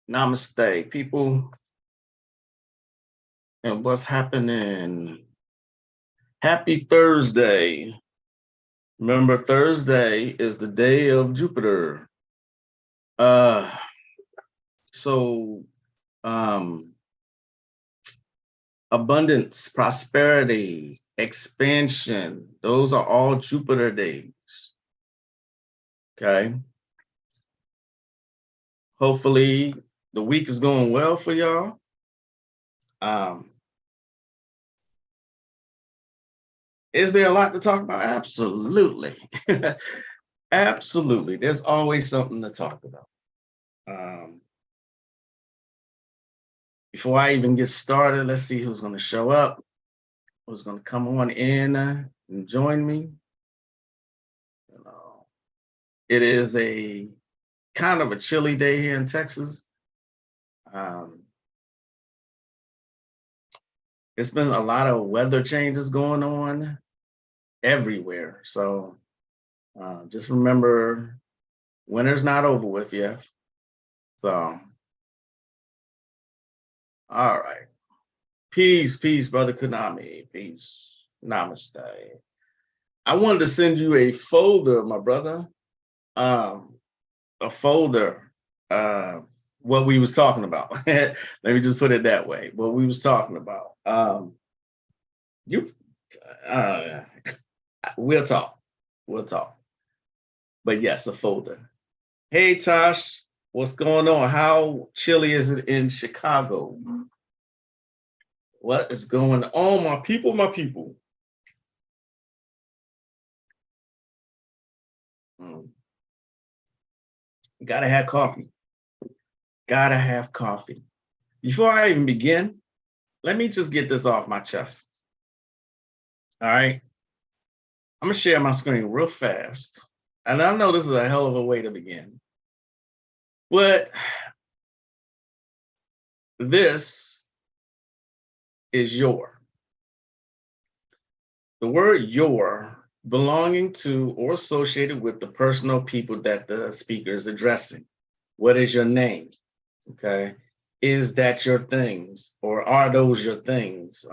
Namaste, people, and what's happening? Happy Thursday. Remember, Thursday is the day of Jupiter. Uh, so um, abundance, prosperity, expansion, those are all Jupiter days. Okay. Hopefully, the week is going well for y'all. Um, is there a lot to talk about? Absolutely. Absolutely. There's always something to talk about. Um, Before I even get started, let's see who's going to show up, who's going to come on in and join me. You know, it is a kind of a chilly day here in Texas. Um, it's been a lot of weather changes going on everywhere. So just remember, winter's not over with yet. So, all right. Peace, peace, brother Konami. Peace. Namaste. I wanted to send you a folder, my brother. Um, a folder, what we was talking about. Let me just put it that way. What we was talking about. You, uh, we'll talk. We'll talk. But yes, a folder. Hey, Tosh, what's going on? How chilly is it in Chicago? What is going on, my people? My people. Mm. Gotta have coffee. Gotta have coffee. Before I even begin, let me just get this off my chest. All right. I'm gonna share my screen real fast. And I know this is a hell of a way to begin. But this is your. The word your belonging to or associated with the person or people that the speaker is addressing. What is your name? Okay. Is that your things or are those your things?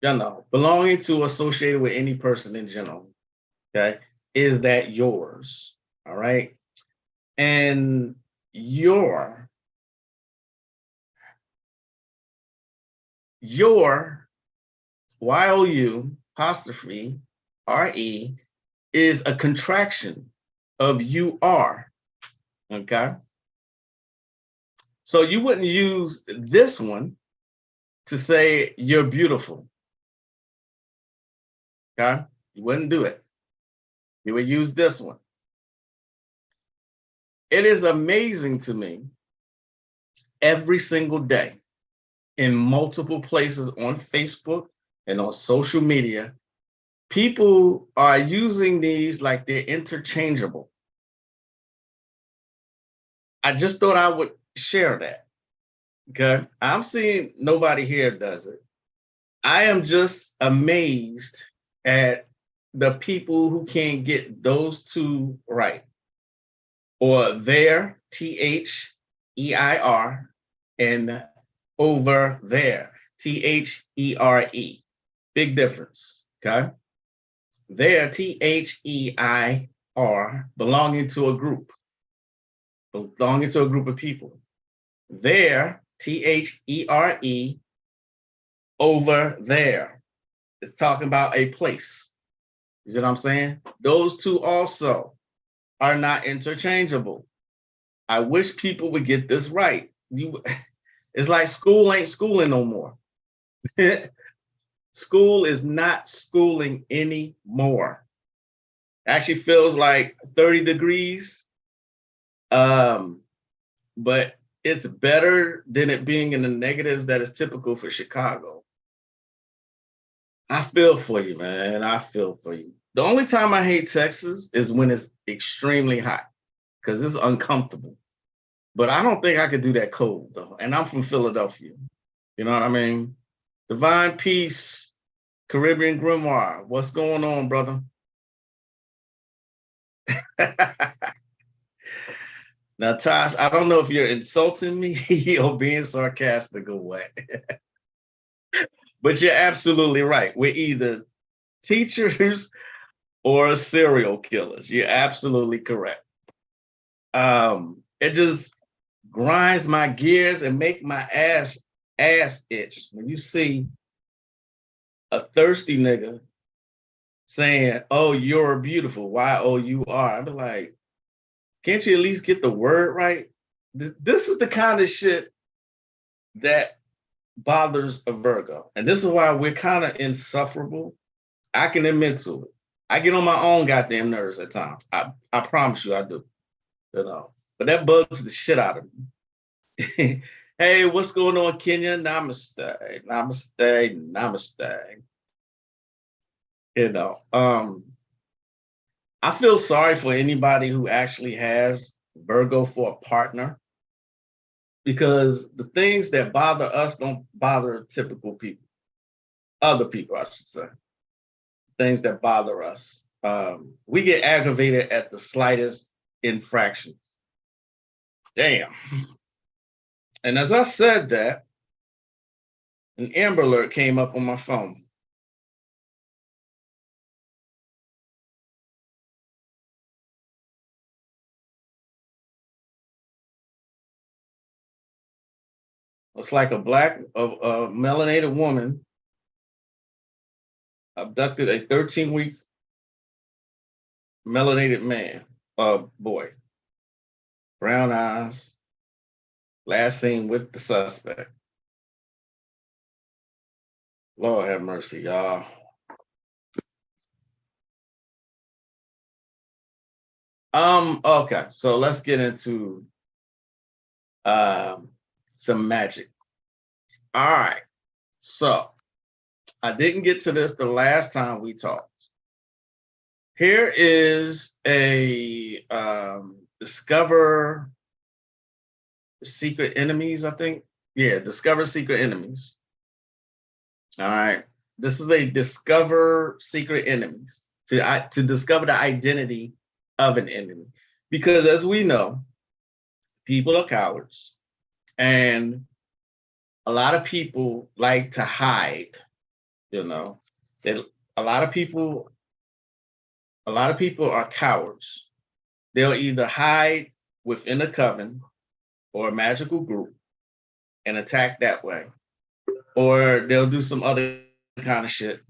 Belonging to, associated with any person in general. Okay. Is that yours? All right. And your YOU apostrophe RE is a contraction of you are. Okay. So you wouldn't use this one to say you're beautiful. Okay. You wouldn't do it. You would use this one. It is amazing to me every single day in multiple places on Facebook and on social media. People are using these like they're interchangeable. I just thought I would share that. Okay. I'm seeing nobody here does it. I am just amazed at the people who can't get those two right. Or there, THEIR, and over there, THERE. Big difference. Okay. There, THEIR, belonging to a group of people. There, THERE, over there. It's talking about a place. You see what I'm saying? Those two also are not interchangeable. I wish people would get this right. It's like school ain't schooling no more. School is not schooling anymore. Actually feels like 30 degrees. But it's better than it being in the negatives that is typical for Chicago. I feel for you, man. I feel for you. The only time I hate Texas is when it's extremely hot because it's uncomfortable. But I don't think I could do that cold, though. And I'm from Philadelphia. You know what I mean? Divine Peace, Caribbean Grimoire. What's going on, brother? Now, Tosh, I don't know if you're insulting me or being sarcastic or what, but you're absolutely right. We're either teachers or serial killers. You're absolutely correct. It just grinds my gears and make my ass itch when you see a thirsty nigga saying, "Oh, you're beautiful." Y-O-U-R. I'm like, can't you at least get the word right? This is the kind of shit that bothers a Virgo. And this is why we're kind of insufferable. I can admit to it. I get on my own goddamn nerves at times. I promise you I do. You know. But that bugs the shit out of me. Hey, what's going on, Kenya? Namaste. Namaste. Namaste. You know, I feel sorry for anybody who actually has Virgo for a partner, because the things that bother us don't bother typical people, other people, I should say. Things that bother us. We get aggravated at the slightest infractions. Damn. And as I said that, an Amber Alert came up on my phone. Looks like a melanated woman abducted a 13 weeks melanated man, boy, brown eyes, last seen with the suspect. Lord have mercy, y'all. Okay, so let's get into some magic. All right, so I didn't get to this the last time we talked. Here is a Discover Secret Enemies, I think. Yeah, Discover Secret Enemies. All right, this is a Discover Secret Enemies to discover the identity of an enemy, because as we know, people are cowards, and a lot of people like to hide. You know, a lot of people are cowards. They'll either hide within a coven or a magical group and attack that way, or they'll do some other kind of shit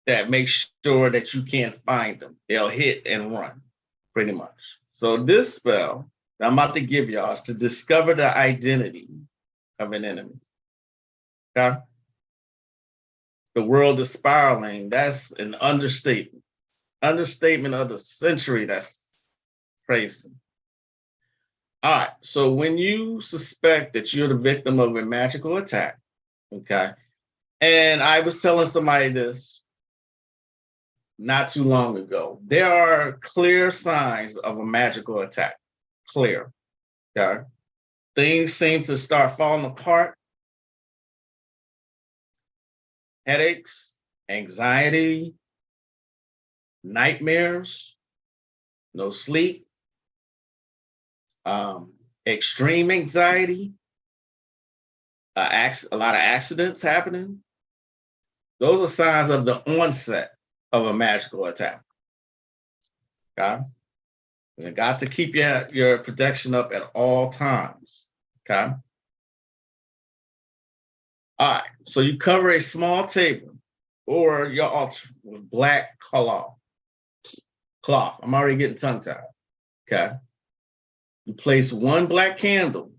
that makes sure that you can't find them. They'll hit and run, pretty much. So this spell that I'm about to give y'all is to discover the identity of an enemy. Okay? The world is spiraling. That's an understatement. Understatement of the century. That's crazy. All right. So when you suspect that you're the victim of a magical attack, okay, and I was telling somebody this not too long ago, there are clear signs of a magical attack. Clear. Okay. Things seem to start falling apart. Headaches, anxiety, nightmares, no sleep, extreme anxiety, a lot of accidents happening. Those are signs of the onset of a magical attack. Okay? You got to keep your protection up at all times. Okay? All right. So you cover a small table or your altar with black cloth. I'm already getting tongue-tied. Okay? You place one black candle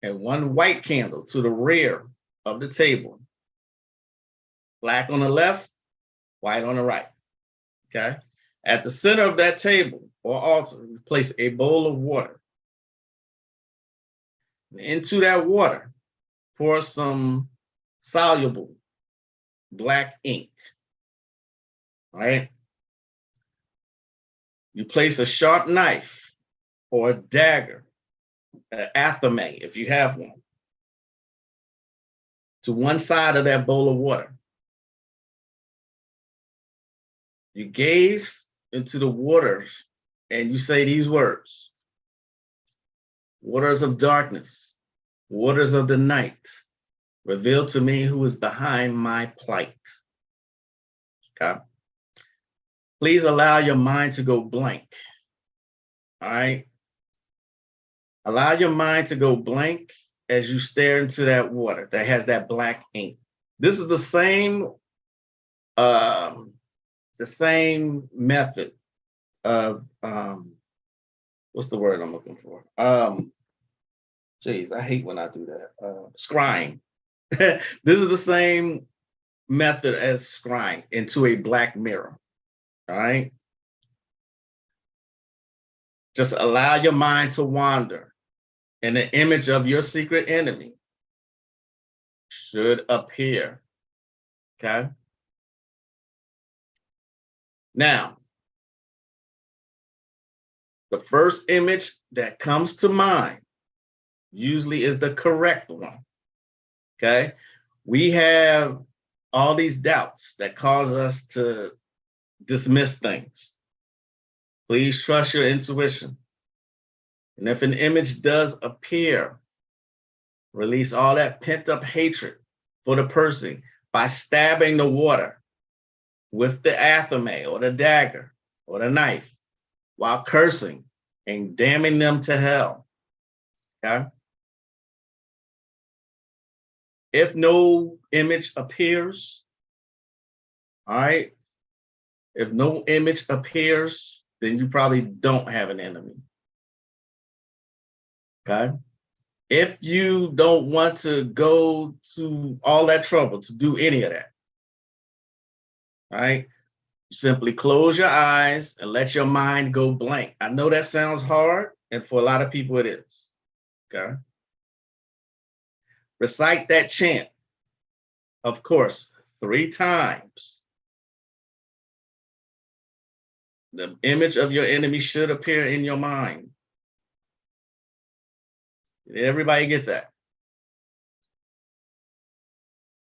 and one white candle to the rear of the table. Black on the left, white on the right. Okay? At the center of that table or altar, you place a bowl of water. Into that water, pour some soluble black ink. All right? You place a sharp knife or a dagger, an athame, if you have one, to one side of that bowl of water. You gaze into the waters and you say these words: waters of darkness, waters of the night, reveal to me who is behind my plight. Okay. Please allow your mind to go blank. All right. Allow your mind to go blank as you stare into that water that has that black ink. This is the same method of what's the word I'm looking for? Geez, I hate when I do that. Scrying. This is the same method as scrying into a black mirror. All right. Just allow your mind to wander, and the image of your secret enemy should appear. Okay. Now, the first image that comes to mind usually is the correct one. Okay. We have all these doubts that cause us to dismiss things. Please trust your intuition. And if an image does appear, release all that pent up hatred for the person by stabbing the water with the athame or the dagger or the knife while cursing and damning them to hell. Okay. If no image appears, all right, if no image appears, then you probably don't have an enemy. Okay. If you don't want to go to all that trouble to do any of that, all right, simply close your eyes and let your mind go blank. I know that sounds hard, and for a lot of people it is. Okay. Recite that chant, of course, 3 times. The image of your enemy should appear in your mind. Did everybody get that?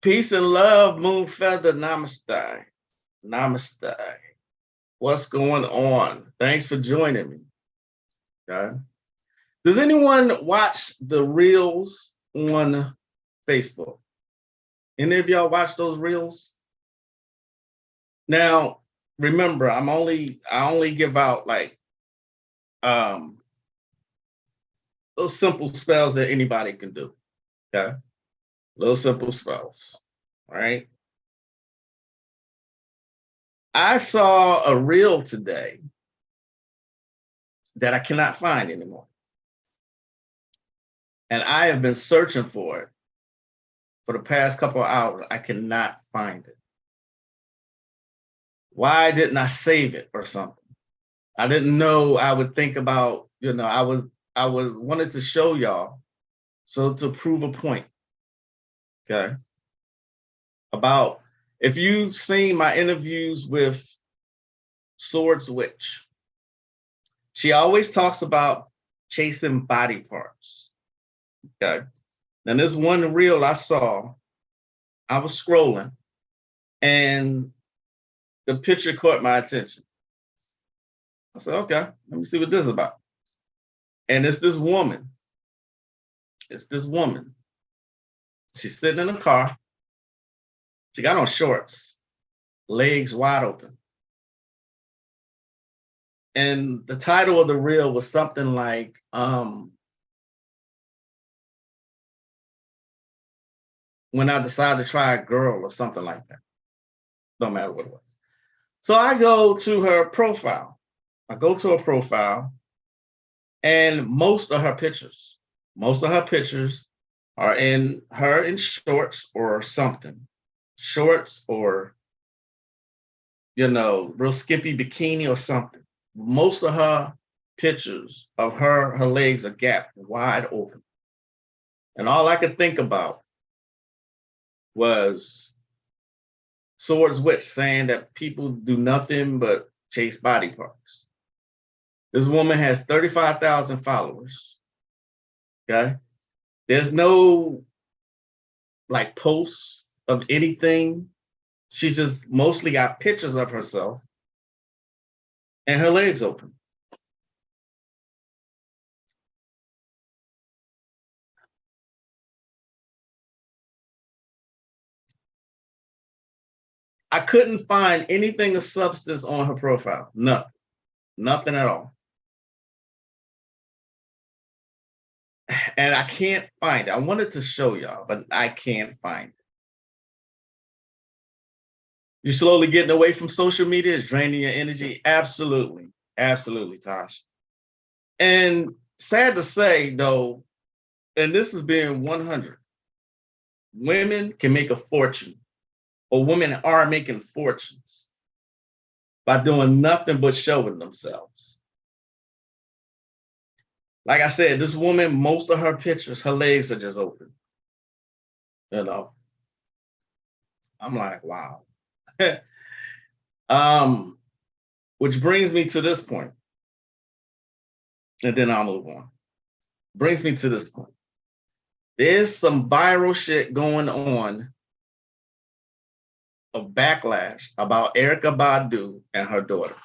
Peace and love, Moon Feather. Namaste. Namaste. What's going on? Thanks for joining me. Okay. Does anyone watch the reels on Facebook? Any of y'all watch those reels? Now, remember, I only give out like those simple spells that anybody can do. Okay. Those simple spells. All right. I saw a reel today that I cannot find anymore. And I have been searching for it for the past couple of hours. I cannot find it. Why didn't I save it or something? I didn't know I would think about, I was wanted to show y'all, so to prove a point. Okay. About, if you've seen my interviews with Swords Witch, she always talks about chasing body parts. Okay. And this one reel I saw, I was scrolling and the picture caught my attention. I said, okay, let me see what this is about. And it's this woman. It's this woman. She's sitting in a car. She got on shorts, legs wide open. And the title of the reel was something like, when I decided to try a girl or something like that. Don't matter what it was. So I go to her profile. And most of her pictures are in her in shorts or something. Shorts or, real skimpy bikini or something. Most of her pictures of her legs are gapped wide open. And all I could think about was Swords Witch saying that people do nothing but chase body parts. This woman has 35,000 followers. Okay. There's no like posts of anything. She just mostly got pictures of herself and her legs open. I couldn't find anything of substance on her profile. Nothing. Nothing at all. And I can't find it. I wanted to show y'all, but I can't find it. You're slowly getting away from social media. It's draining your energy. Absolutely. Absolutely, Tosh. And sad to say, though, and this is being 100, women can make a fortune, or women are making fortunes by doing nothing but showing themselves. Like I said, this woman, most of her pictures, her legs are just open. You know, I'm like, wow. Which brings me to this point, and then I'll move on. Brings me to this point. There's some viral shit going on of backlash about Erykah Badu and her daughter.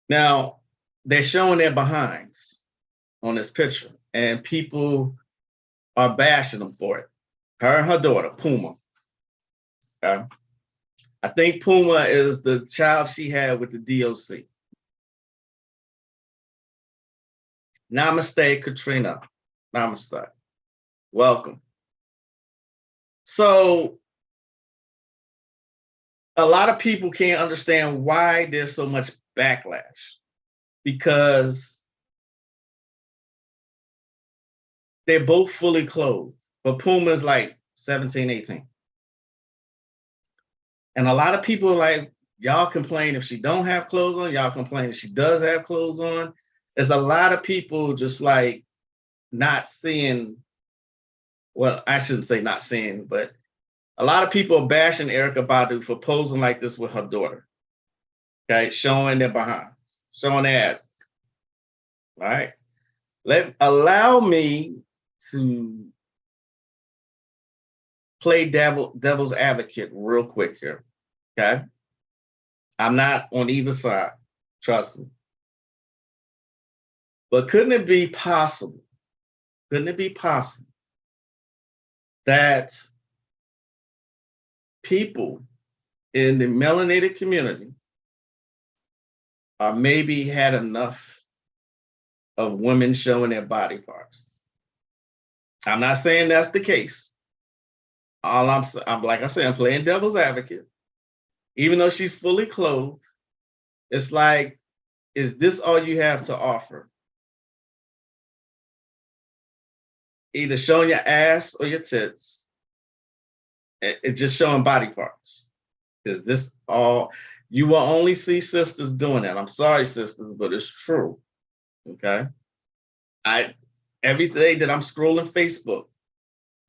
Now, they're showing their behinds on this picture, and people are bashing them for it. Her and her daughter, Puma. Okay? I think Puma is the child she had with the DOC. Namaste, Katrina. Namaste. Welcome. So, a lot of people can't understand why there's so much backlash, because they're both fully clothed, but Puma's like 17, 18. And a lot of people are like, y'all complain if she don't have clothes on, y'all complain if she does have clothes on. There's a lot of people just like not seeing, well, I shouldn't say not seeing, but a lot of people are bashing Erykah Badu for posing like this with her daughter. Okay, showing their behinds, showing their asses. All right. Allow me to play devil's advocate real quick here. Okay. I'm not on either side, trust me. But couldn't it be possible? Couldn't it be possible that people in the melanated community are maybe had enough of women showing their body parts? I'm not saying that's the case. All I'm like I said, I'm playing devil's advocate. Even though she's fully clothed, it's like, is this all you have to offer? Either showing your ass or your tits, and just showing body parts. Is this all? You will only see sisters doing that. I'm sorry, sisters, but it's true. Okay. Every day that I'm scrolling Facebook,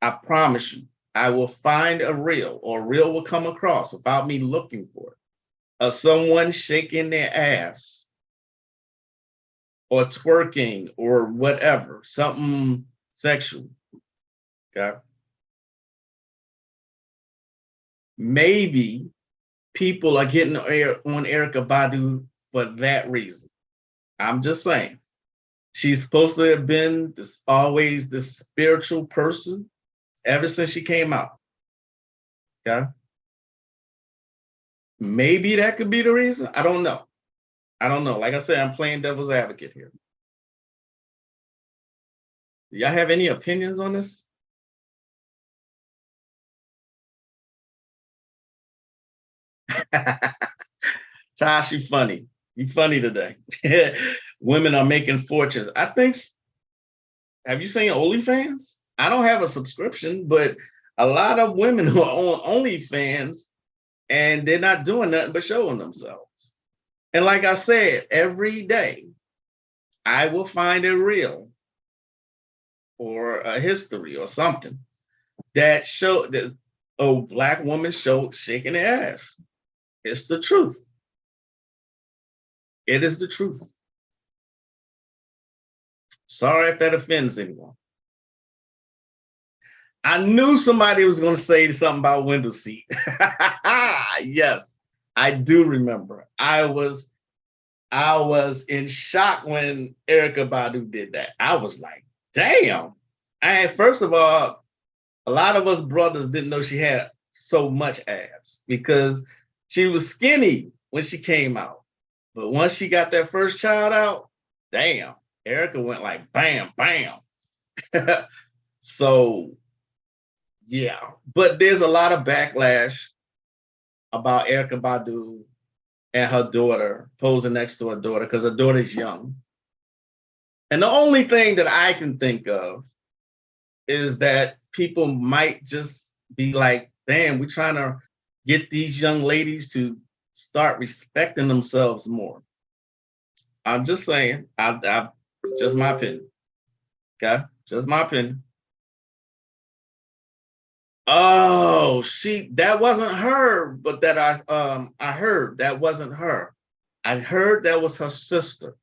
I promise you, I will find a reel, or a reel will come across without me looking for it, of someone shaking their ass or twerking or whatever, something sexual. Okay. Maybe people are getting on Erykah Badu for that reason. I'm just saying. She's supposed to have been always this spiritual person ever since she came out. Okay. Maybe that could be the reason. I don't know. Like I said, I'm playing devil's advocate here. Do y'all have any opinions on this? Tosh, you funny. You funny today. Women are making fortunes. I think. Have you seen OnlyFans? I don't have a subscription, but a lot of women who are on OnlyFans, and they're not doing nothing but showing themselves. And like I said, every day I will find a reel or a history or something that show that a Black woman shaking their ass. It's the truth. It is the truth. Sorry if that offends anyone. I knew somebody was going to say something about window seat. Yes, I do remember. I was in shock when Erykah Badu did that. I was like, damn. And first of all, a lot of us brothers didn't know she had so much ass because she was skinny when she came out. But once she got that first child out, damn, Erica went like bam, bam. So yeah, but there's a lot of backlash about Erykah Badu and her daughter posing next to her daughter because her daughter's young. And the only thing that I can think of is that people might just be like, damn, we're trying to get these young ladies to start respecting themselves more. I'm just saying, it's just my opinion. Okay, just my opinion. Oh, that wasn't her, but that I heard that wasn't her. I heard that was her sister.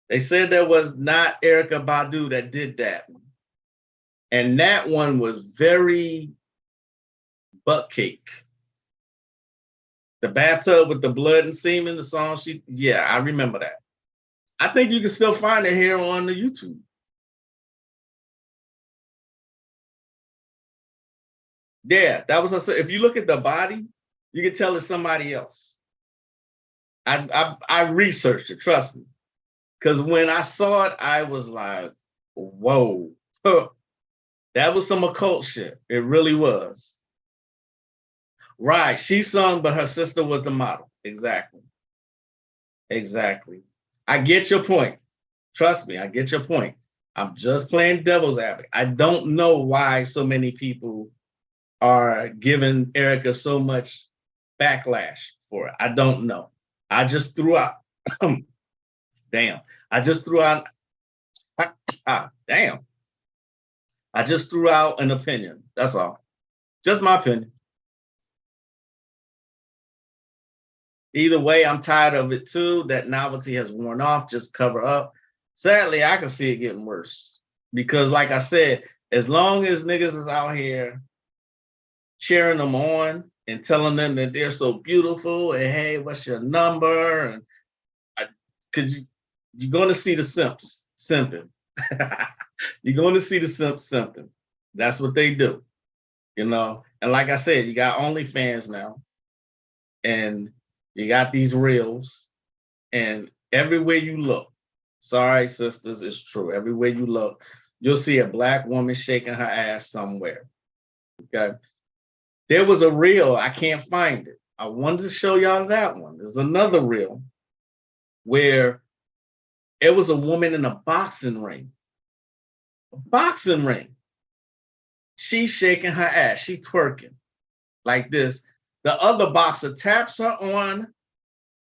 They said that was not Erykah Badu that did that. And that one was very butt cake. The bathtub with the blood and semen, the song yeah, I remember that. I think you can still find it here on the YouTube. Yeah, that was if you look at the body, you can tell it's somebody else. I researched it, trust me. Because when I saw it, I was like, whoa. That was some occult shit. It really was. Right. She sung, but her sister was the model. Exactly. Exactly. I get your point. Trust me, I get your point. I'm just playing devil's advocate. I don't know why so many people are giving Erykah so much backlash for it. I don't know. I just threw out. Damn. I just threw out. Damn. I just threw out an opinion. That's all. Just my opinion. Either way, I'm tired of it too. That novelty has worn off. Just cover up. Sadly, I can see it getting worse. Because like I said, as long as niggas is out here cheering them on and telling them that they're so beautiful and hey, what's your number? And because you're going to see the simps simping. You're going to see the simps simping. That's what they do, you know. And like I said, you got OnlyFans now, and you got these reels, and everywhere you look, sorry sisters, it's true. Everywhere you look, you'll see a Black woman shaking her ass somewhere. Okay. There was a reel, I can't find it. I wanted to show y'all that one. There's another reel where it was a woman in a boxing ring. A boxing ring. She's shaking her ass. She twerking like this. The other boxer taps her on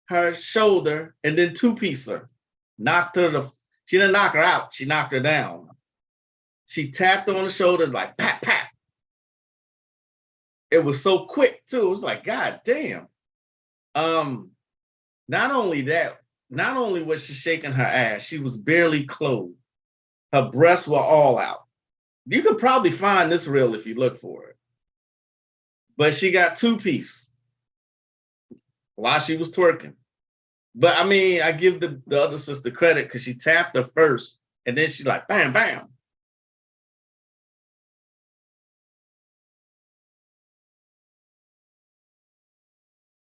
her shoulder and then two-piece her. Knocked her she didn't knock her out. She knocked her down. She tapped her on the shoulder like pat, pat. It was so quick too. It was like, God damn. Not only that, not only was she shaking her ass, she was barely clothed. Her breasts were all out. You could probably find this reel if you look for it. But she got two-piece while she was twerking. But I mean, I give the other sister credit because she tapped her first and then she like, bam, bam.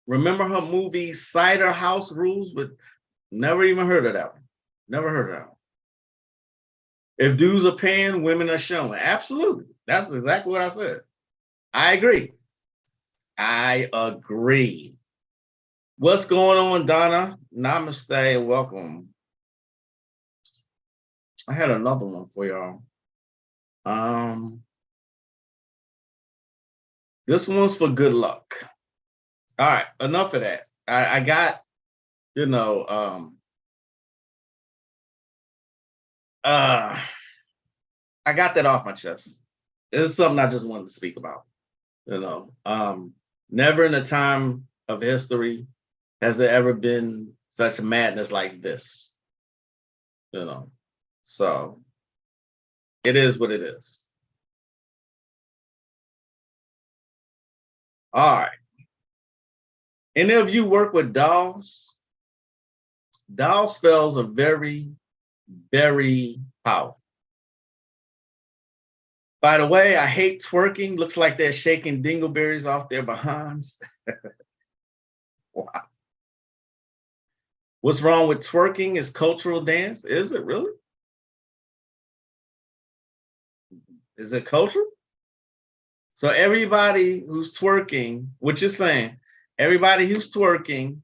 Remember her movie Cider House Rules? But never even heard of that one. Never heard of that one. If dudes are paying, women are showing. Absolutely. That's exactly what I said. I agree. I agree. What's going on, Donna? Namaste and welcome. I had another one for y'all. This one's for good luck. All right, enough of that. I got, you know, I got that off my chest. This is something I just wanted to speak about. You know, never in a time of history has there ever been such madness like this. You know, so it is what it is. All right. Any of you work with dolls? Doll spells are very, very powerful. By the way, I hate twerking. Looks like they're shaking dingleberries off their behinds. Wow. What's wrong with twerking is cultural dance. Is it really? Is it cultural? So everybody who's twerking, what you're saying, everybody who's twerking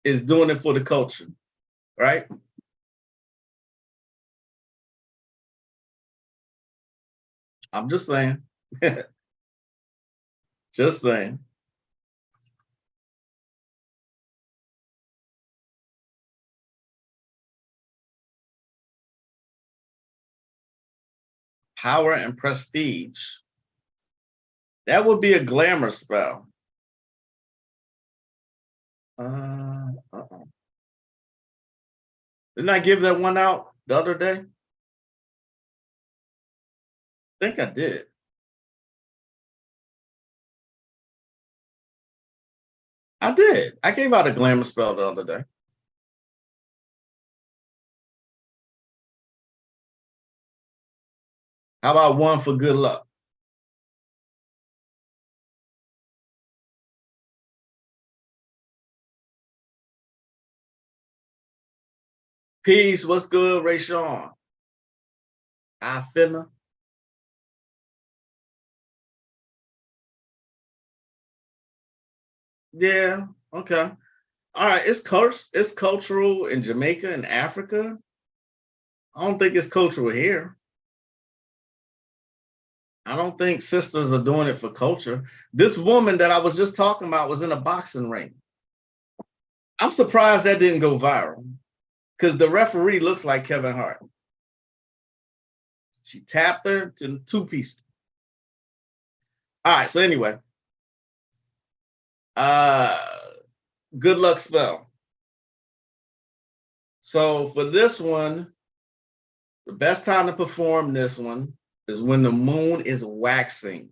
is doing it for the culture, right? I'm just saying. Just saying. Power and prestige. That would be a glamour spell. Uh-uh. Didn't I give that one out the other day? I think I did. I did. I gave out a glamour spell the other day. How about one for good luck? Peace. What's good, Ray Sean? I finna. Yeah. Okay. All right. It's cultural in Jamaica and Africa. I don't think it's cultural here. I don't think sisters are doing it for culture. This woman that I was just talking about was in a boxing ring. I'm surprised that didn't go viral because the referee looks like Kevin Hart. She tapped her to two-piece. All right. So anyway, uh, good luck spell. So for this one, the best time to perform this one is when the moon is waxing.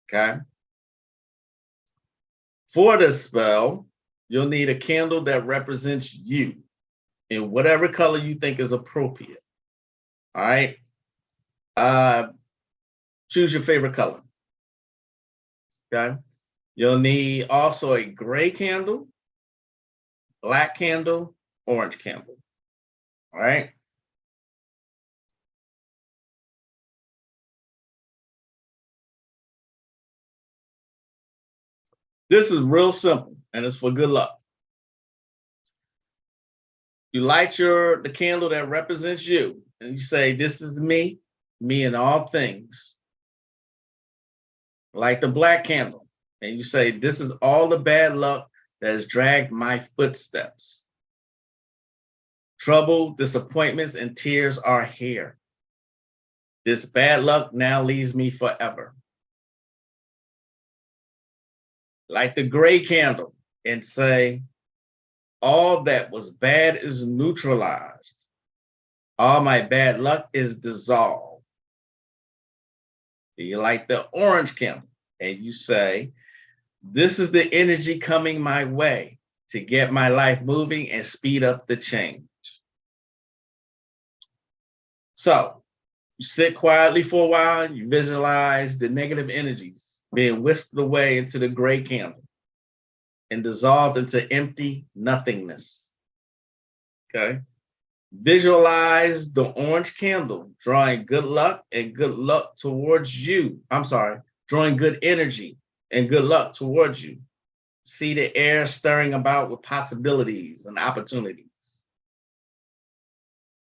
Okay. For this spell, you'll need a candle that represents you in whatever color you think is appropriate. All right. Uh, choose your favorite color. Okay. You'll need also a gray candle, black candle, orange candle. All right. This is real simple and it's for good luck. You light the candle that represents you and you say, this is me in all things. Light the black candle and you say, this is all the bad luck that has dragged my footsteps. Trouble, disappointments, and tears are here. This bad luck now leaves me forever. Light the gray candle and say, all that was bad is neutralized. All my bad luck is dissolved. You light the orange candle and you say, this is the energy coming my way to get my life moving and speed up the change. So you sit quietly for a while, you visualize the negative energies being whisked away into the gray candle and dissolved into empty nothingness. Okay. Visualize the orange candle drawing good luck and good luck towards you. I'm sorry, drawing good energy and good luck towards you. See the air stirring about with possibilities and opportunities.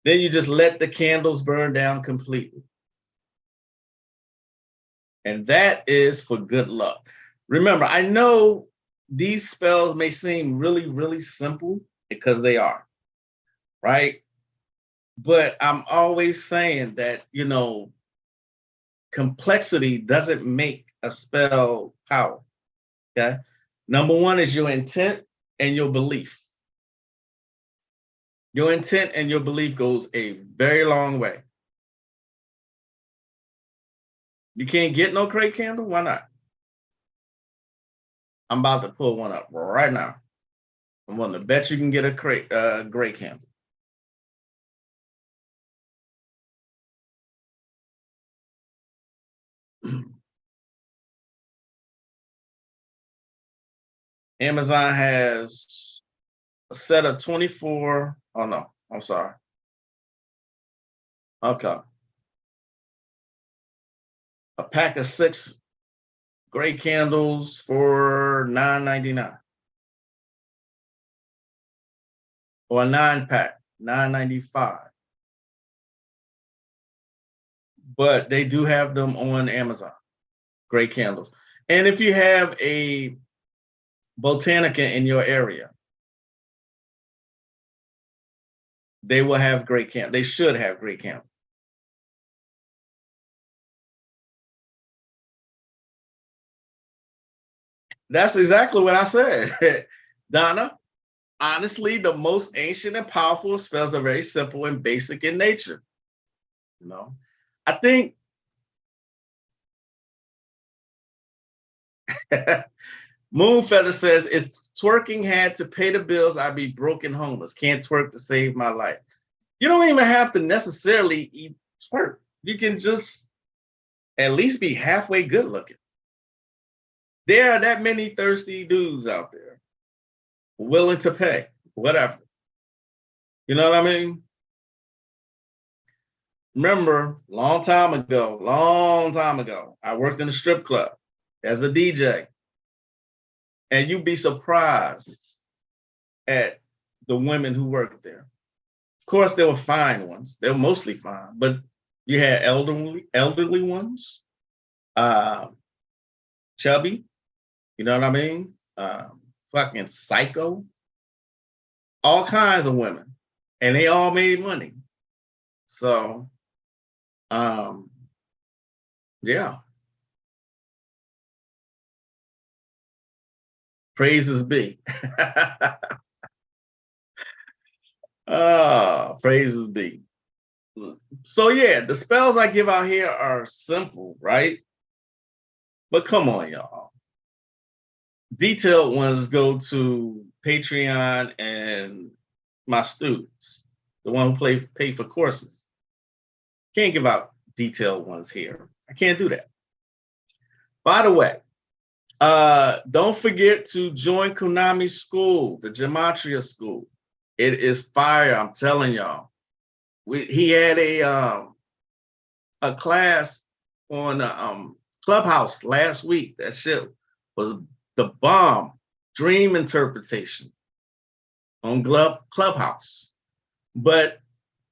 Then you just let the candles burn down completely. And that is for good luck. Remember, I know these spells may seem really, really simple because they are, right? But I'm always saying that, complexity doesn't make a spell powerful. Okay. Number one is your intent and your belief. Your intent and your belief goes a very long way. You can't get no crate candle? Why not? I'm about to pull one up right now. I'm willing to bet you can get a gray candle. Amazon has a set of 24. Oh no, I'm sorry. Okay. A pack of 6 gray candles for $9.99. Or a 9-pack, $9.95. But they do have them on Amazon, gray candles. And if you have a Botanica in your area, they will have gray candles. They should have gray candles. That's exactly what I said. Donna, honestly, the most ancient and powerful spells are very simple and basic in nature. You know, I think Moonfeather says, if twerking had to pay the bills, I'd be broke and homeless. Can't twerk to save my life. You don't even have to necessarily twerk. You can just at least be halfway good looking. There are that many thirsty dudes out there willing to pay, whatever. You know what I mean? Remember, long time ago, I worked in a strip club as a DJ. And you'd be surprised at the women who worked there. Of course, there were fine ones. They were mostly fine, but you had elderly ones, chubby, you know what I mean? Fucking psycho, all kinds of women, and they all made money. So, yeah. Praises be. Praises be. So yeah, the spells I give out here are simple, right? But come on, y'all. Detailed ones go to Patreon and my students, the one who pay for courses. Can't give out detailed ones here. I can't do that. By the way, don't forget to join Konami's school, the Gematria school. It is fire, I'm telling y'all. He had a class on Clubhouse last week. That shit was the bomb. Dream interpretation on Clubhouse. But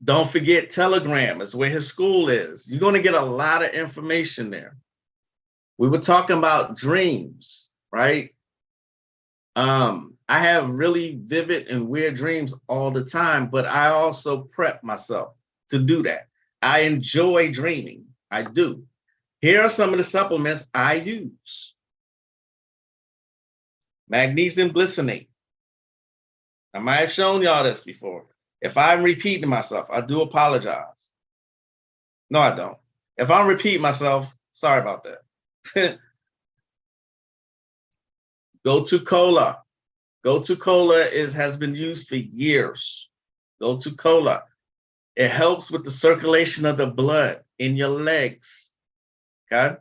don't forget Telegram is where his school is. You're going to get a lot of information there. We were talking about dreams, right? I have really vivid and weird dreams all the time, but I also prep myself to do that. I enjoy dreaming. I do. Here are some of the supplements I use. Magnesium glycinate. I might have shown y'all this before. If I'm repeating myself, I do apologize. No, I don't. If I'm repeating myself, sorry about that. Go-To Cola. Go-To Cola has been used for years. Go-To Cola. It helps with the circulation of the blood in your legs. Okay?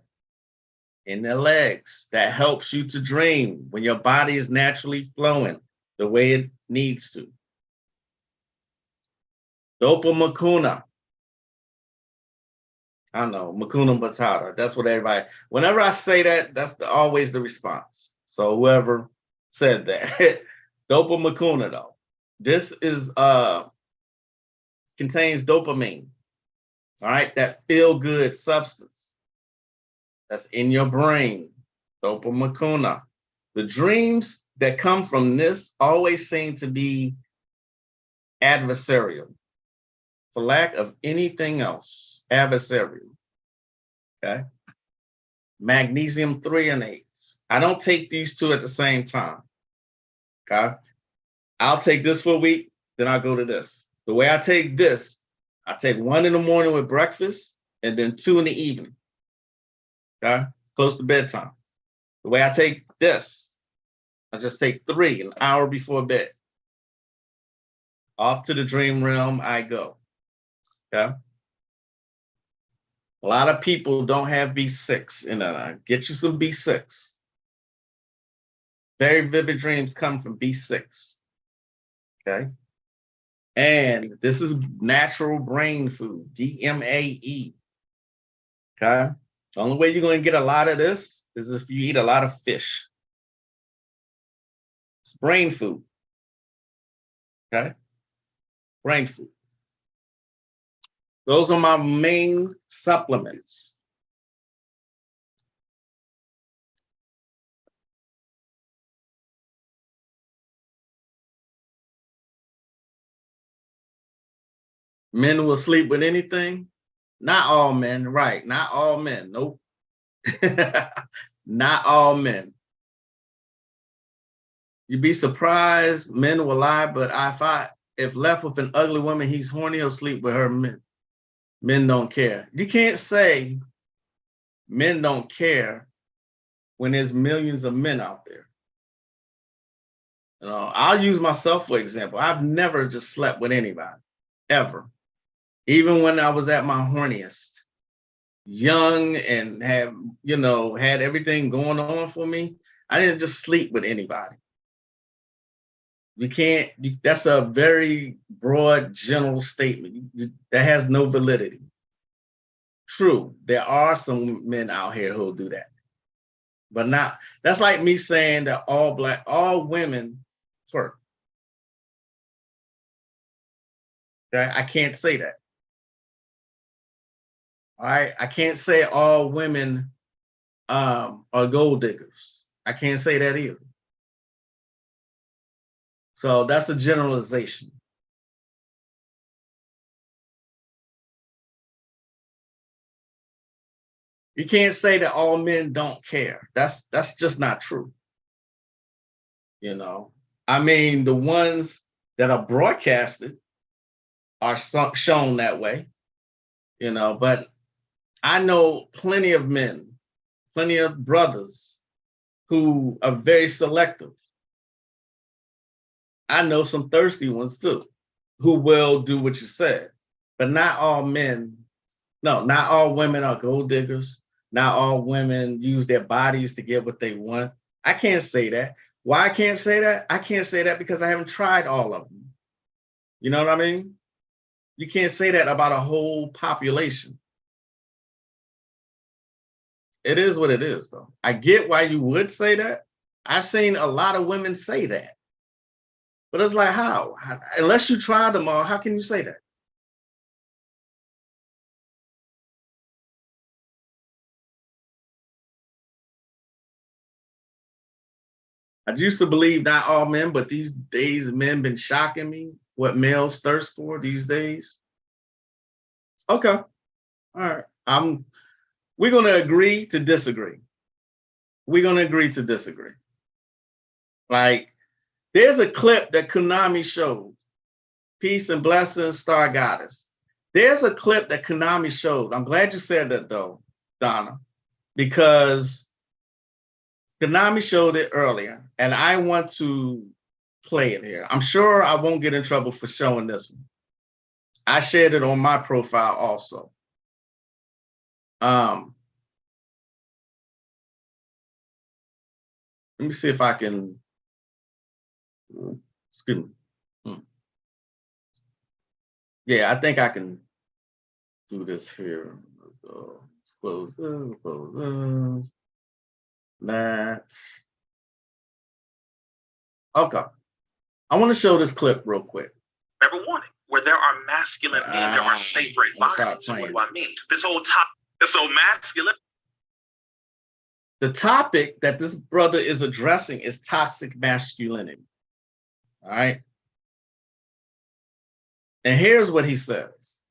In the legs. That helps you to dream when your body is naturally flowing the way it needs to. Dopa Makuna. I don't know, Makuna Matata. That's what everybody, whenever I say that, that's always the response. So whoever said that. Dopa Makuna, though. This is contains dopamine. All right, that feel-good substance that's in your brain. Dopa Makuna. The dreams that come from this always seem to be adversarial, for lack of anything else. Adversarial. Okay. Magnesium threonates. I don't take these two at the same time. Okay. I'll take this for a week, then I'll go to this. The way I take this, I take 1 in the morning with breakfast and then 2 in the evening. Okay. Close to bedtime. The way I take this, I just take 3 an hour before bed. Off to the dream realm I go. Okay. A lot of people don't have B6. Get you some B6. Very vivid dreams come from B6. Okay. And this is natural brain food, DMAE. Okay. The only way you're going to get a lot of this is if you eat a lot of fish. It's brain food. Okay. Brain food. Those are my main supplements. Men will sleep with anything. Not all men, right? Not all men. Nope. Not all men. You'd be surprised. Men will lie, but if left with an ugly woman, he's horny. He'll sleep with her. Men don't care. You can't say men don't care when there's millions of men out there. I'll use myself for example. I've never just slept with anybody, ever. Even when I was at my horniest, young and had everything going on for me, I didn't just sleep with anybody. You can't, that's a very broad, general statement that has no validity. True, there are some men out here who'll do that, but not, that's like me saying that all women twerk. Okay, I can't say that. All right, I can't say all women are gold diggers. I can't say that either. So that's a generalization. You can't say that all men don't care. That's just not true. I mean, the ones that are broadcasted are shown that way, but I know plenty of men, plenty of brothers who are very selective. I know some thirsty ones too, who will do what you said, but not all men. No, not all women are gold diggers. Not all women use their bodies to get what they want. I can't say that. Why I can't say that? I can't say that because I haven't tried all of them. You know what I mean? You can't say that about a whole population. It is what it is, though. I get why you would say that. I've seen a lot of women say that. But it's like, how? Unless you try them all, how can you say that? I used to believe not all men, but these days men been shocking me what males thirst for these days. Okay. All right. We're going to agree to disagree. We're going to agree to disagree. Like, there's a clip that Konami showed. Peace and blessings, Star Goddess. There's a clip that Konami showed. I'm glad you said that, though, Donna, because Konami showed it earlier, and I want to play it here. I'm sure I won't get in trouble for showing this one. I shared it on my profile also. Let me see if I can. Excuse me. Yeah, I think I can do this here. Let's close this, close this. That. Okay. I want to show this clip real quick. Ever wanted, where there are masculine men, there are safer environments. What do I mean? This whole topic is so masculine. The topic that this brother is addressing is toxic masculinity. All right. And here's what he says.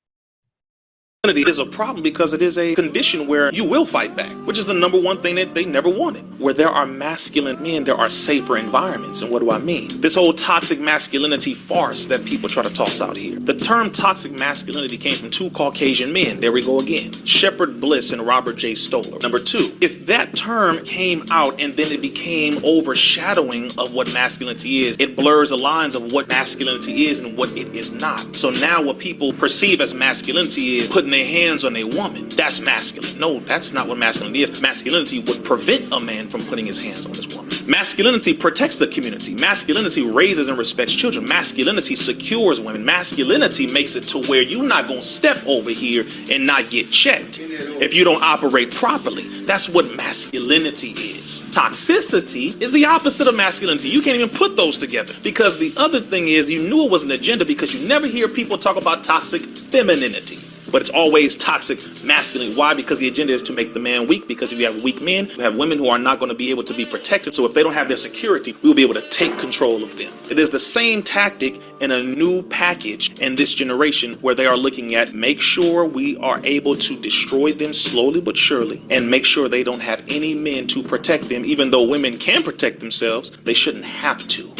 It is a problem because it is a condition where you will fight back, which is the number one thing that they never wanted. Where there are masculine men, there are safer environments. And what do I mean? This whole toxic masculinity farce that people try to toss out here. The term toxic masculinity came from two Caucasian men. There we go again. Shepard Bliss and Robert J. Stoller. Number two, if that term came out and then it became overshadowing of what masculinity is, it blurs the lines of what masculinity is and what it is not. So now what people perceive as masculinity is putting their hands on a woman, that's masculine. No, that's not what masculinity is. Masculinity would prevent a man from putting his hands on this woman. Masculinity protects the community. Masculinity raises and respects children. Masculinity secures women. Masculinity makes it to where you're not going to step over here and not get checked if you don't operate properly. That's what masculinity is. Toxicity is the opposite of masculinity. You can't even put those together, because the other thing is, you knew it was an agenda because you never hear people talk about toxic femininity, but it's always toxic masculinity. Why? Because the agenda is to make the man weak, because if you have weak men, you have women who are not going to be able to be protected. So if they don't have their security, we will be able to take control of them. It is the same tactic in a new package in this generation, where they are looking at, make sure we are able to destroy them slowly but surely, and make sure they don't have any men to protect them. Even though women can protect themselves, they shouldn't have to.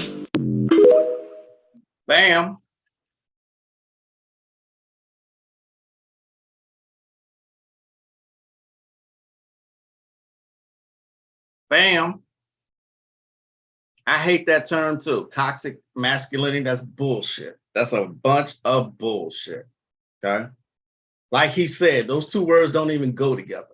Bam. Bam. I hate that term too. Toxic masculinity. That's bullshit. That's a bunch of bullshit. Okay. Like he said, those two words don't even go together.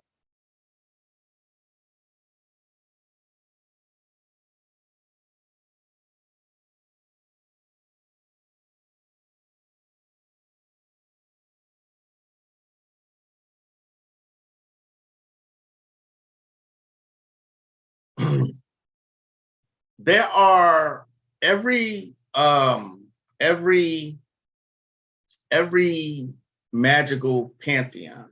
There are every magical pantheon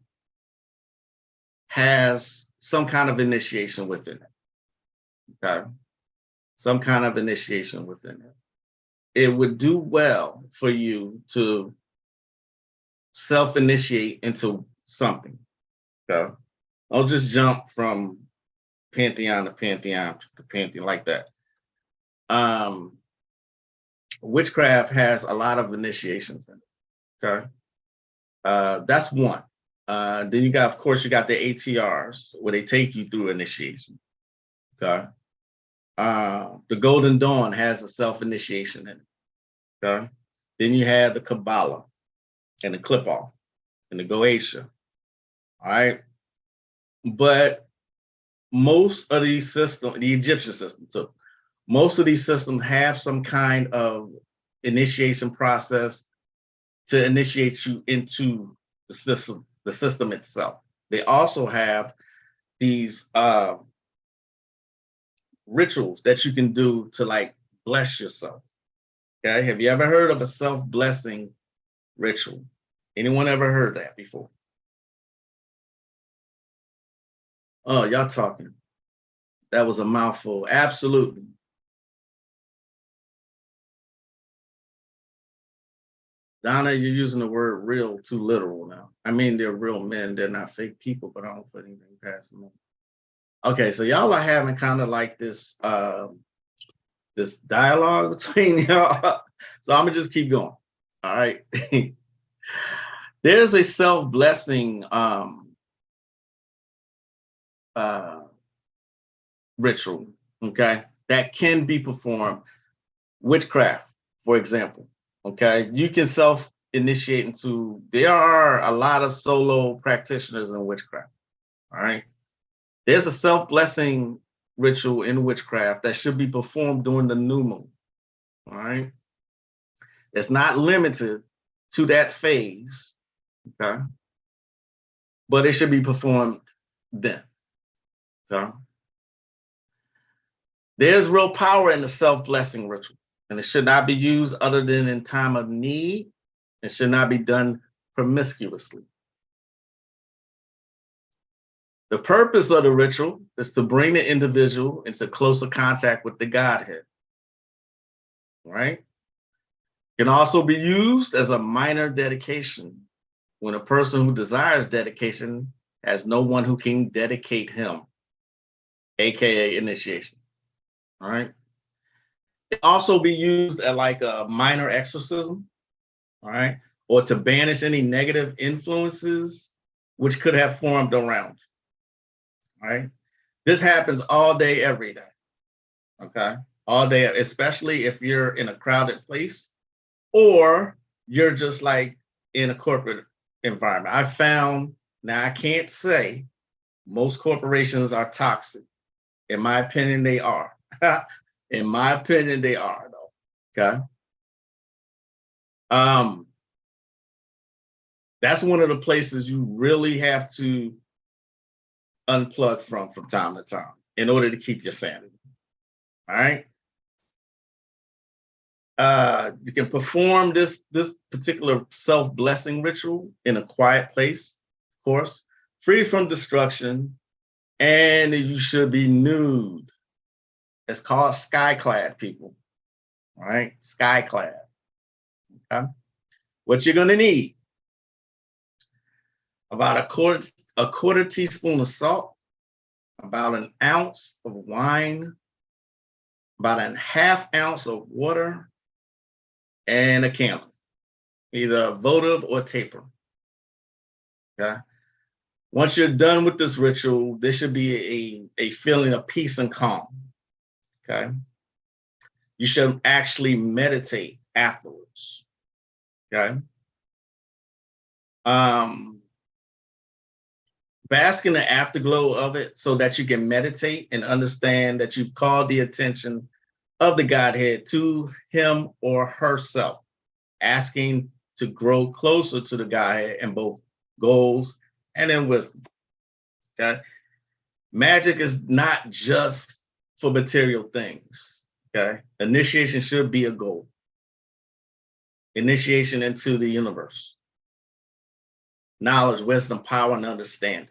has some kind of initiation within it. Okay. Some kind of initiation within it. It would do well for you to self-initiate into something. Okay. I'll just jump from pantheon to pantheon to pantheon like that. Witchcraft has a lot of initiations in it. Okay. That's one. Then you got, of course, you got the ATRs, where they take you through initiation. Okay. The Golden Dawn has a self-initiation in it. Okay. Then you have the Kabbalah and the Clip-Off and the Goetia. All right. But most of these systems, the Egyptian system too, most of these systems have some kind of initiation process to initiate you into the system itself. They also have these rituals that you can do to like bless yourself. Okay. Have you ever heard of a self-blessing ritual? Anyone ever heard that before? Oh, y'all talking. That was a mouthful. Absolutely. Donna, you're using the word real too literal now. I mean, they're real men. They're not fake people, but I don't put anything past them. Okay, so y'all are having kind of like this this dialogue between y'all. So I'm gonna just keep going. All right. There's a self-blessing ritual, okay, that can be performed. Witchcraft, for example. Okay, you can self-initiate into, there are a lot of solo practitioners in witchcraft. All right. There's a self-blessing ritual in witchcraft that should be performed during the new moon. All right. It's not limited to that phase. Okay. But it should be performed then. Okay. There's real power in the self-blessing ritual, and it should not be used other than in time of need. It should not be done promiscuously. The purpose of the ritual is to bring the individual into closer contact with the Godhead. Right? It can also be used as a minor dedication when a person who desires dedication has no one who can dedicate him, aka initiation. All right. It can also be used as like a minor exorcism, all right, or to banish any negative influences which could have formed around you. All right. This happens all day, every day. Okay. All day, especially if you're in a crowded place or you're just like in a corporate environment. I found, now I can't say most corporations are toxic. In my opinion, they are. In my opinion, they are, though. Okay. That's one of the places you really have to unplug from time to time in order to keep your sanity. All right. You can perform this particular self-blessing ritual in a quiet place, of course, free from destruction, and you should be nude. It's called skyclad, people. All right, skyclad. Okay. What you're gonna need: about a quarter teaspoon of salt, about an ounce of wine, about a half ounce of water, and a candle, either votive or taper. Okay. Once you're done with this ritual, there should be a feeling of peace and calm. Okay. You should actually meditate afterwards. Okay. Bask in the afterglow of it so that you can meditate and understand that you've called the attention of the Godhead to him or herself, asking to grow closer to the Godhead in both goals and in wisdom. Okay. Magic is not just for material things. Okay. Initiation should be a goal. Initiation into the universe. Knowledge, wisdom, power, and understanding.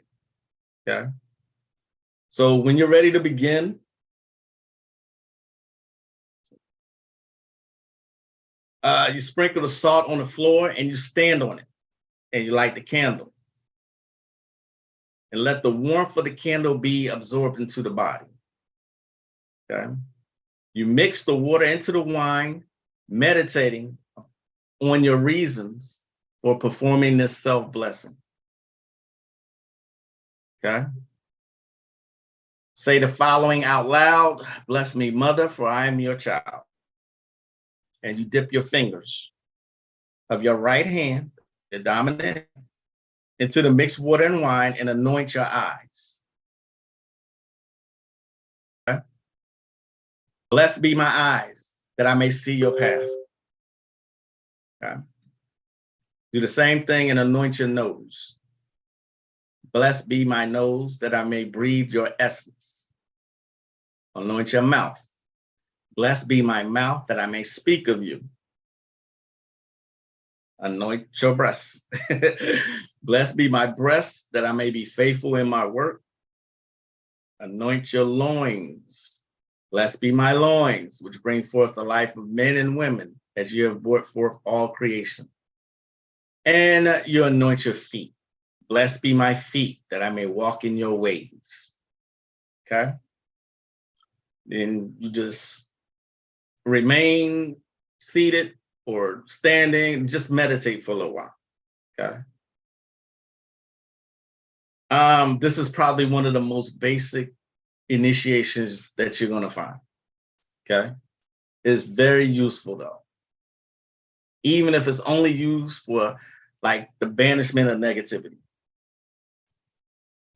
Okay. So when you're ready to begin, you sprinkle the salt on the floor and you stand on it and you light the candle. And let the warmth of the candle be absorbed into the body. Okay. You mix the water into the wine, meditating on your reasons for performing this self-blessing. Okay. Say the following out loud: bless me, mother, for I am your child. And you dip your fingers of your right hand, the dominant, into the mixed water and wine and anoint your eyes. Okay. Blessed be my eyes that I may see your path. Okay. Do the same thing and anoint your nose. Blessed be my nose that I may breathe your essence. Anoint your mouth. Blessed be my mouth that I may speak of you. Anoint your breasts. Blessed be my breasts that I may be faithful in my work. Anoint your loins. Blessed be my loins, which bring forth the life of men and women as you have brought forth all creation. And you anoint your feet. Blessed be my feet that I may walk in your ways. Okay. Then you just remain seated or standing, just meditate for a little while. Okay. This is probably one of the most basic initiations that you're going to find. Okay. It's very useful though. Even if it's only used for like the banishment of negativity.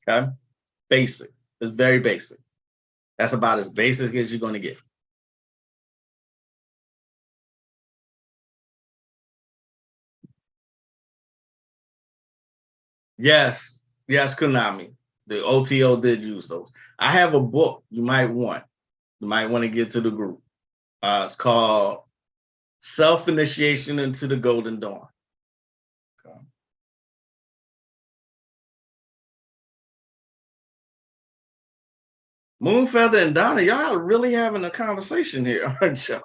Okay. Basic. It's very basic. That's about as basic as you're going to get. Yes, yes, Konami. The OTO did use those. I have a book you might want. You might want to get to the group. It's called Self-Initiation into the Golden Dawn. Okay. Moonfeather and Donna, y'all really having a conversation here, aren't y'all?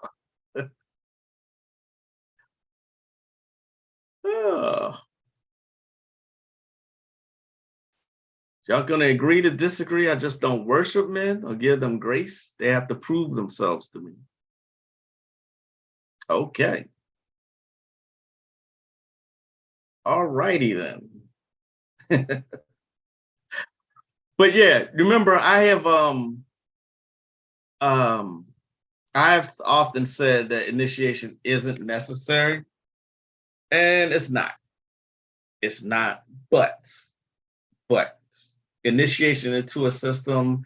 Oh. Y'all gonna agree to disagree? I just don't worship men or give them grace. They have to prove themselves to me. Okay. All righty then. But yeah, remember I've often said that initiation isn't necessary, and it's not. It's not, but initiation into a system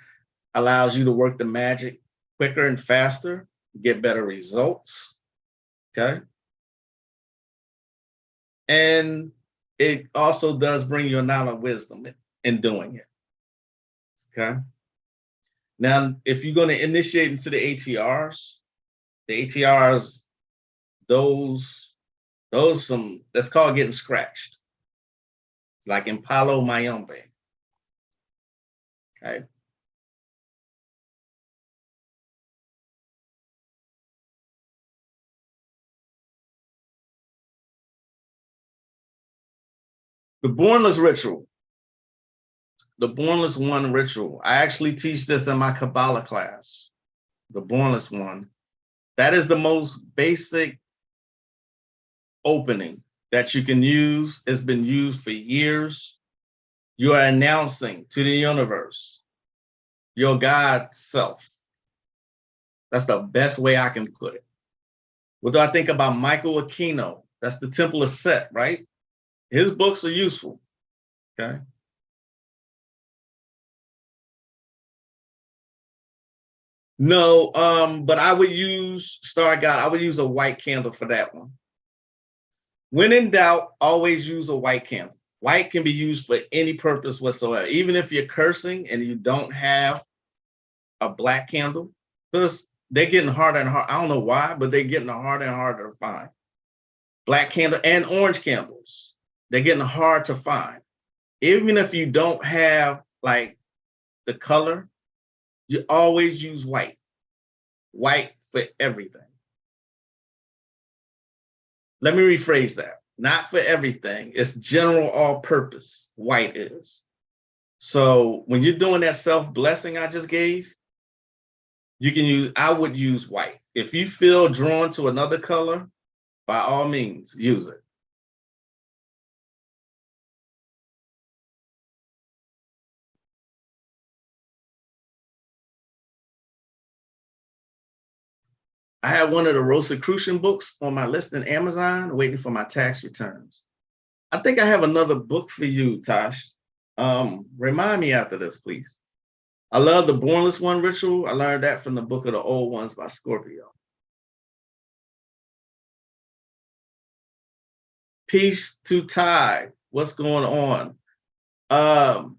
allows you to work the magic quicker and faster, get better results. Okay. And it also does bring you a amount of wisdom in doing it. Okay. Now, if you're going to initiate into the ATRs, those some that's called getting scratched, like in Palo Mayombe. Okay. The Bornless ritual. The Bornless one ritual. I actually teach this in my Kabbalah class. The Bornless one. That is the most basic opening that you can use. It's been used for years. You are announcing to the universe your God self. That's the best way I can put it. What do I think about Michael Aquino? That's the Temple of Set, right? His books are useful. Okay. No, but I would use Star God. I would use a white candle for that one. When in doubt, always use a white candle. White can be used for any purpose whatsoever. Even if you're cursing and you don't have a black candle, because they're getting harder and harder. I don't know why, but they're getting harder and harder to find. Black candle and orange candles, they're getting hard to find. Even if you don't have like the color, you always use white. White for everything. Let me rephrase that. Not for everything. It's general all purpose. White is. So when you're doing that self-blessing I just gave, you can use, I would use white. If you feel drawn to another color, by all means, use it. I have one of the Rosicrucian books on my list in Amazon, waiting for my tax returns. I think I have another book for you, Tosh. Remind me after this, please. I love the Bornless One ritual. I learned that from the Book of the Old Ones by Scorpio. Peace to Tide. What's going on? The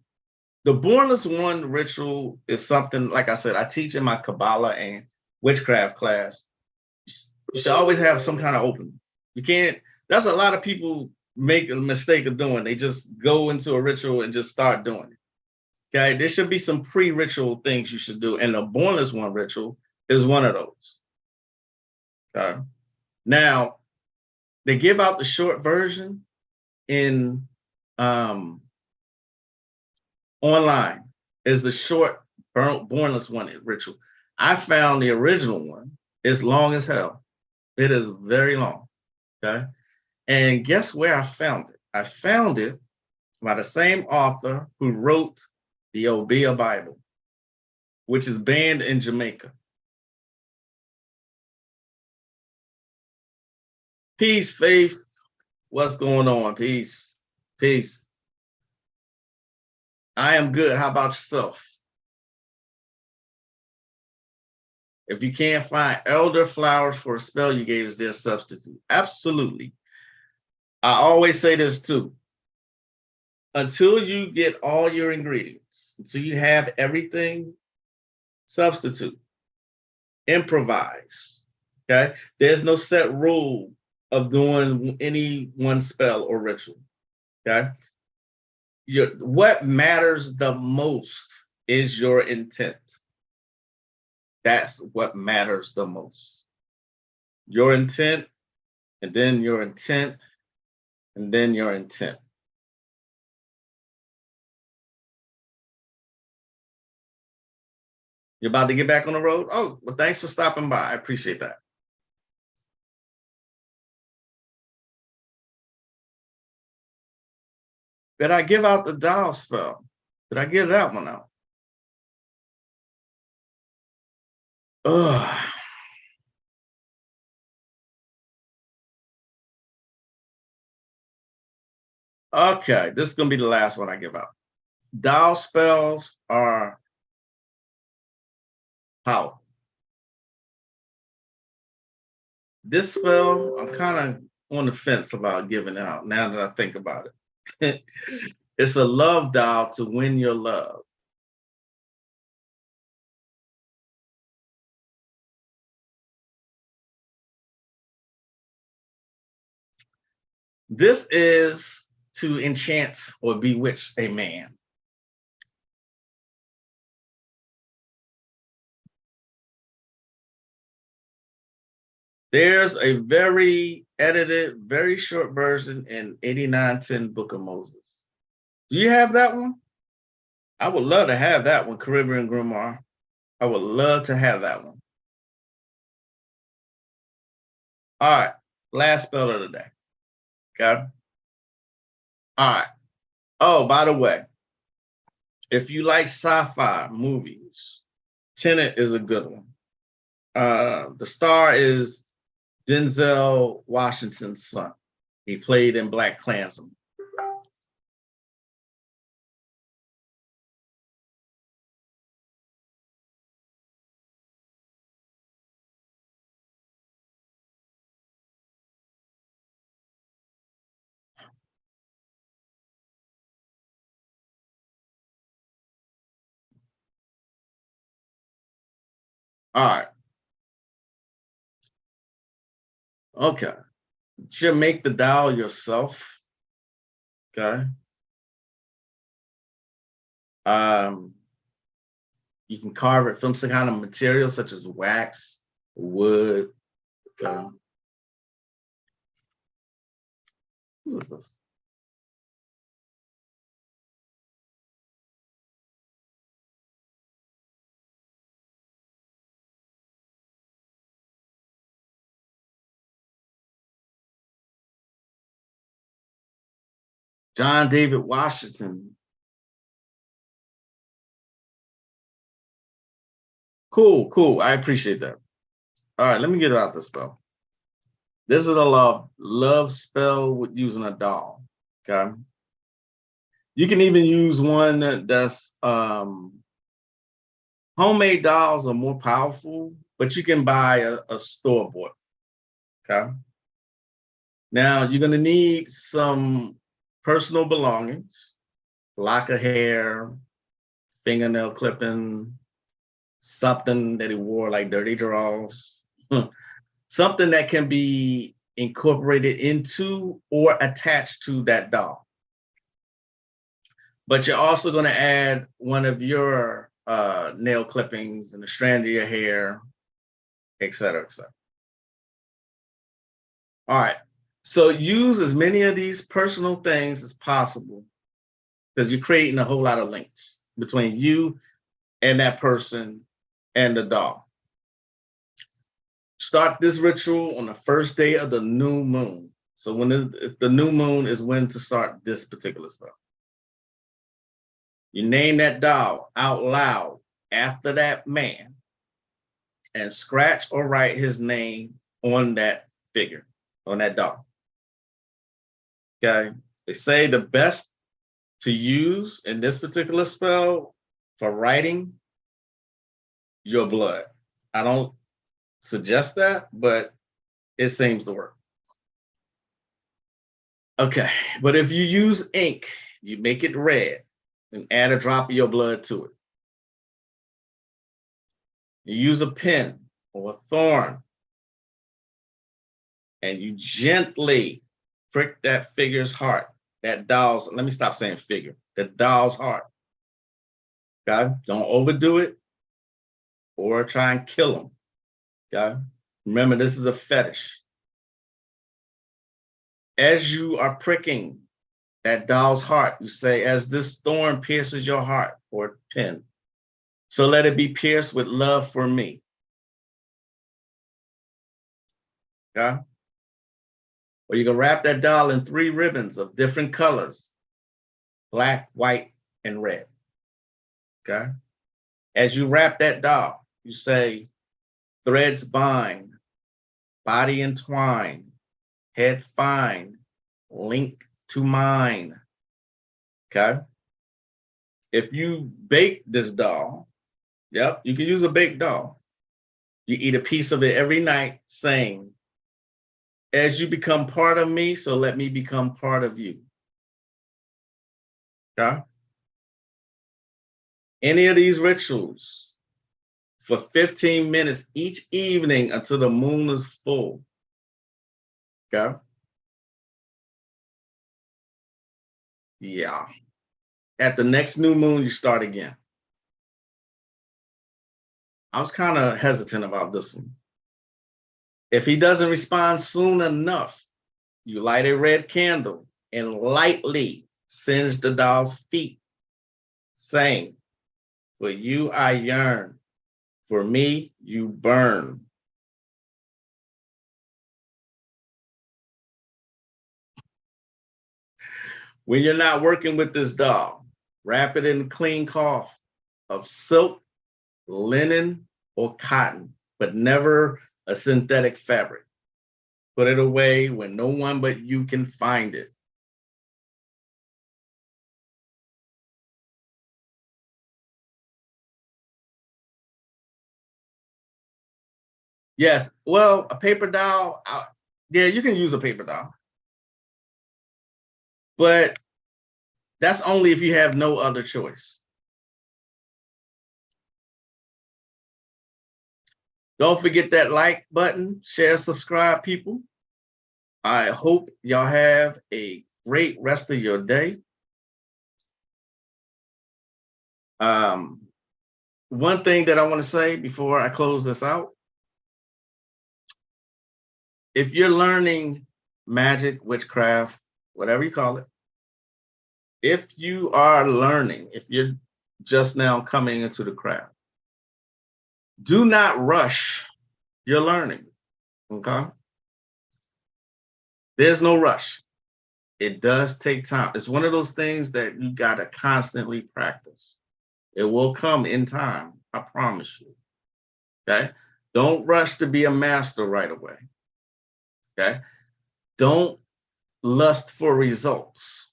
Bornless One ritual is something, like I said, I teach in my Kabbalah and witchcraft class. You should always have some kind of opening. You can't, that's a lot of people make a mistake of doing. They just go into a ritual and just start doing it. Okay, there should be some pre-ritual things you should do. And the Bornless One ritual is one of those. Okay. Now, they give out the short version in online. Is the short Bornless One ritual. I found the original one is long as hell. It is very long. Okay. And guess where I found it? I found it by the same author who wrote the Obeah Bible, which is banned in Jamaica. Peace, Faith. What's going on? Peace. Peace. I am good. How about yourself? If you can't find elder flowers for a spell you gave, is there a substitute? Absolutely. I always say this too. Until you get all your ingredients, until you have everything, substitute, improvise. Okay. There's no set rule of doing any one spell or ritual. Okay. What matters the most is your intent. That's what matters the most. Your intent, and then your intent, and then your intent. You're about to get back on the road? Oh, well, thanks for stopping by. I appreciate that. Did I give out the dial spell? Did I give that one out? Ugh. Okay, this is gonna be the last one I give out. Doll spells are powerful. This spell, I'm kind of on the fence about giving it out now that I think about it. It's a love doll to win your love. This is to enchant or bewitch a man. There's a very edited, very short version in 8910 Book of Moses. Do you have that one? I would love to have that one, Caribbean Grimoire. I would love to have that one. All right, last spell of the day. Okay. All right. Oh, by the way, if you like sci-fi movies, Tenet is a good one. The star is Denzel Washington's son. He played in Black Klansman. All right. Okay. You should make the doll yourself. Okay. Um, you can carve it from some kind of material such as wax, wood. Okay. Who is this? John David Washington. Cool, cool. I appreciate that. All right, let me get out the spell. This is a love spell with using a doll. Okay. You can even use one that's homemade dolls are more powerful, but you can buy a store bought. Okay. Now you're gonna need some personal belongings, lock of hair, fingernail clipping, something that he wore like dirty drawers, something that can be incorporated into or attached to that doll. But you're also going to add one of your nail clippings and a strand of your hair, et cetera, et cetera. All right. So use as many of these personal things as possible because you're creating a whole lot of links between you and that person and the doll. Start this ritual on the first day of the new moon. So when the new moon is when to start this particular spell. You name that doll out loud after that man and scratch or write his name on that figure, on that doll. Okay. They say the best to use in this particular spell for writing your blood. I don't suggest that, but it seems to work. Okay. But if you use ink, you make it red and add a drop of your blood to it. You use a pen or a thorn and you gently prick that figure's heart, that doll's, let me stop saying figure, the doll's heart. Okay? Don't overdo it or try and kill them. Okay? Remember, this is a fetish. As you are pricking that doll's heart, you say, as this thorn pierces your heart, or pin, so let it be pierced with love for me. Okay? Or you can wrap that doll in 3 ribbons of different colors, black, white, and red. Okay? As you wrap that doll, you say, threads bind, body entwine, head fine, link to mine, Okay. If you bake this doll, yep, you can use a baked doll. You eat a piece of it every night, saying, as you become part of me, so let me become part of you. Okay. Any of these rituals for 15 minutes each evening until the moon is full. Okay. Yeah. At the next new moon, you start again. I was kind of hesitant about this one. If he doesn't respond soon enough, you light a red candle and lightly singe the doll's feet, saying, for you I yearn, for me you burn. When you're not working with this doll, wrap it in clean cloth of silk, linen, or cotton, but never a synthetic fabric. Put it away where no one but you can find it. Yes, well, a paper doll, yeah, you can use a paper doll, but that's only if you have no other choice. Don't forget that like button, share, subscribe, people. I hope y'all have a great rest of your day. One thing that I want to say before I close this out, if you're learning magic, witchcraft, whatever you call it, if you are learning, if you're just now coming into the craft, do not rush your learning, okay? There's no rush. It does take time. It's one of those things that you got to constantly practice. It will come in time, I promise you, okay? Don't rush to be a master right away, okay? Don't lust for results.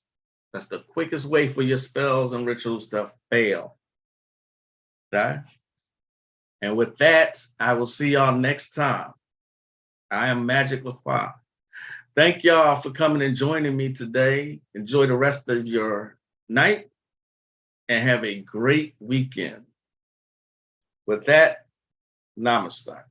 That's the quickest way for your spells and rituals to fail, okay? And with that, I will see y'all next time. I am Magick La Croix. Thank y'all for coming and joining me today. Enjoy the rest of your night and have a great weekend. With that, namaste.